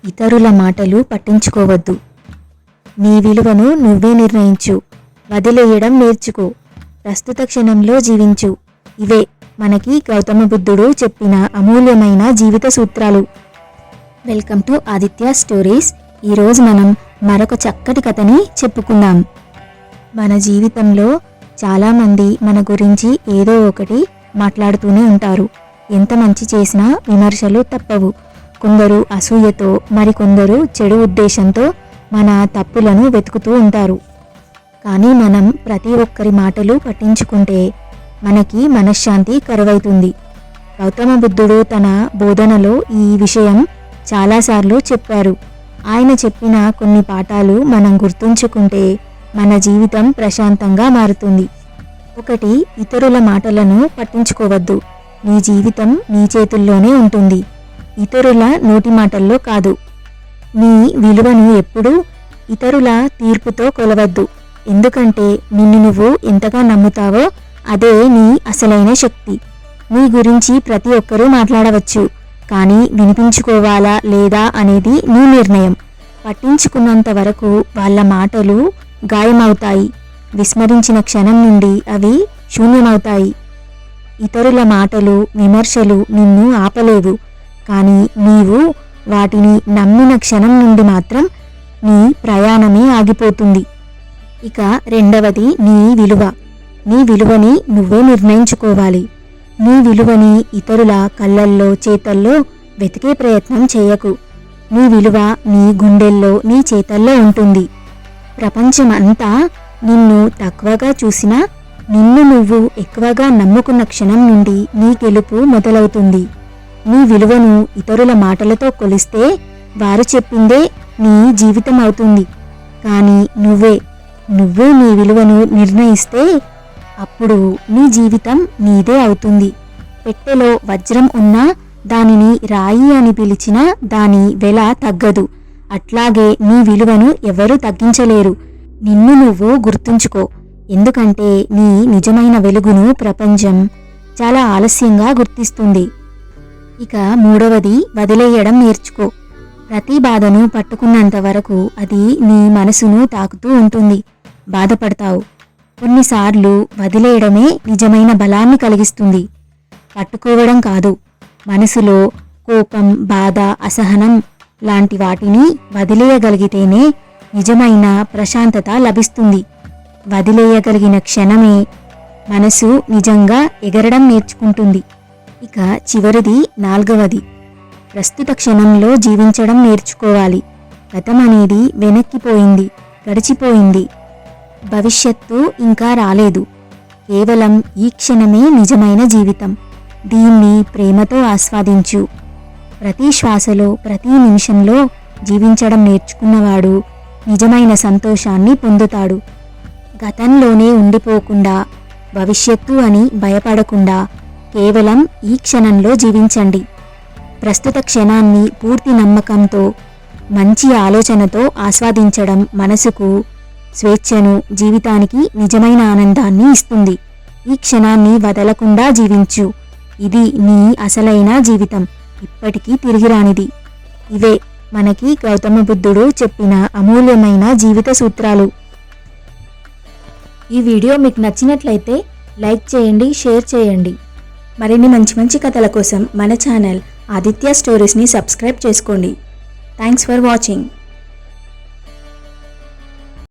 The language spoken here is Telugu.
ఇతరుల మాటలు పట్టించుకోవద్దు. నీ విలువను నువ్వే నిర్ణయించు. వదిలేయడం నేర్చుకో. ప్రస్తుత క్షణంలో జీవించు. ఇవే మనకి గౌతమ బుద్ధుడు చెప్పిన అమూల్యమైన జీవిత సూత్రాలు. Welcome to Aditya stories. ఈరోజు మనం మరొక చక్కటి కథని చెప్పుకుందాం. మన జీవితంలో చాలామంది మన గురించి ఏదో ఒకటి మాట్లాడుతూనే ఉంటారు. ఎంత మంచి చేసినా విమర్శలు తప్పవు. కొందరు అసూయతో, మరికొందరు చెడు ఉద్దేశంతో మన తప్పులను వెతుకుతూ ఉంటారు. కానీ మనం ప్రతి ఒక్కరి మాటలు పట్టించుకుంటే మనకి మనశ్శాంతి కరువైతుంది. గౌతమ బుద్ధుడు తన బోధనలో ఈ విషయం చాలాసార్లు చెప్పారు. ఆయన చెప్పిన కొన్ని పాఠాలు మనం గుర్తుంచుకుంటే మన జీవితం ప్రశాంతంగా మారుతుంది. 1. ఇతరుల మాటలను పట్టించుకోవద్దు. నీ జీవితం నీ చేతుల్లోనే ఉంటుంది, ఇతరుల నోటి మాటల్లో కాదు. నీ విలువను ఎప్పుడూ ఇతరుల తీర్పుతో కొలవద్దు. ఎందుకంటే నిన్ను నువ్వు ఎంతగా నమ్ముతావో అదే నీ అసలైన శక్తి. నీ గురించి ప్రతి ఒక్కరూ మాట్లాడవచ్చు, కానీ వినిపించుకోవాలా లేదా అనేది నీ నిర్ణయం. పట్టించుకున్నంత వరకు వాళ్ళ మాటలు గాయమవుతాయి. విస్మరించిన క్షణం నుండి అవి శూన్యమవుతాయి. ఇతరుల మాటలు, విమర్శలు నిన్ను ఆపలేవు, కానీ నీవు వాటిని నమ్మిన క్షణం నుండి మాత్రం నీ ప్రయాణమే ఆగిపోతుంది. ఇక 2వది నీ విలువ. నీ విలువని నువ్వే నిర్ణయించుకోవాలి. నీ విలువని ఇతరుల కళ్ళల్లో, చేతల్లో వెతికే ప్రయత్నం చేయకు. నీ విలువ నీ గుండెల్లో, నీ చేతల్లో ఉంటుంది. ప్రపంచమంతా నిన్ను తక్కువగా చూసినా నిన్ను నువ్వు ఎక్కువగా నమ్ముకున్న క్షణం నుండి నీ గెలుపు మొదలవుతుంది. నీ విలువను ఇతరుల మాటలతో కొలిస్తే వారు చెప్పిందే నీ జీవితం అవుతుంది. కానీ నువ్వే నీ విలువను నిర్ణయిస్తే అప్పుడు నీ జీవితం నీదే అవుతుంది. పెట్టెలో వజ్రం ఉన్నా దానిని రాయి అని పిలిచినా దాని వెల తగ్గదు. అట్లాగే నీ విలువను ఎవరూ తగ్గించలేరు. నిన్ను నువ్వు గుర్తుంచుకో. ఎందుకంటే నీ నిజమైన వెలుగును ప్రపంచం చాలా ఆలస్యంగా గుర్తిస్తుంది. ఇక 3వది వదిలేయడం నేర్చుకో. ప్రతి బాధను పట్టుకున్నంత వరకు అది నీ మనసును తాకుతూ ఉంటుంది. బాధపడతావు. కొన్నిసార్లు వదిలేయడమే నిజమైన బలాన్ని కలిగిస్తుంది, పట్టుకోవడం కాదు. మనసులో కోపం, బాధ, అసహనం లాంటి వాటిని వదిలేయగలిగితేనే నిజమైన ప్రశాంతత లభిస్తుంది. వదిలేయగలిగిన క్షణమే మనసు నిజంగా ఎగరడం నేర్చుకుంటుంది. ఇక చివరిది 4వది ప్రస్తుత క్షణంలో జీవించడం నేర్చుకోవాలి. గతం అనేది వెనక్కిపోయింది, గడిచిపోయింది. భవిష్యత్తు ఇంకా రాలేదు. కేవలం ఈ క్షణమే నిజమైన జీవితం. దీన్ని ప్రేమతో ఆస్వాదించు. ప్రతి శ్వాసలో, ప్రతి నిమిషంలో జీవించడం నేర్చుకున్నవాడు నిజమైన సంతోషాన్ని పొందుతాడు. గతంలోనే ఉండిపోకుండా, భవిష్యత్తు అని భయపడకుండా కేవలం ఈ క్షణంలో జీవించండి. ప్రస్తుత క్షణాన్ని పూర్తి నమ్మకంతో, మంచి ఆలోచనతో ఆస్వాదించడం మనసుకు స్వేచ్ఛను, జీవితానికి నిజమైన ఆనందాన్ని ఇస్తుంది. ఈ క్షణాన్ని వదలకుండా జీవించు. ఇది నీ అసలైన జీవితం, ఇప్పటికీ తిరిగిరానిది. ఇవే మనకి గౌతమ బుద్ధుడు చెప్పిన అమూల్యమైన జీవిత సూత్రాలు. ఈ వీడియో మీకు నచ్చినట్లయితే లైక్ చేయండి, షేర్ చేయండి. మరిన్ని మంచి మంచి కథల కోసం మన ఛానల్ ఆదిత్య స్టోరీస్ని సబ్స్క్రైబ్ చేసుకోండి. Thanks for watching.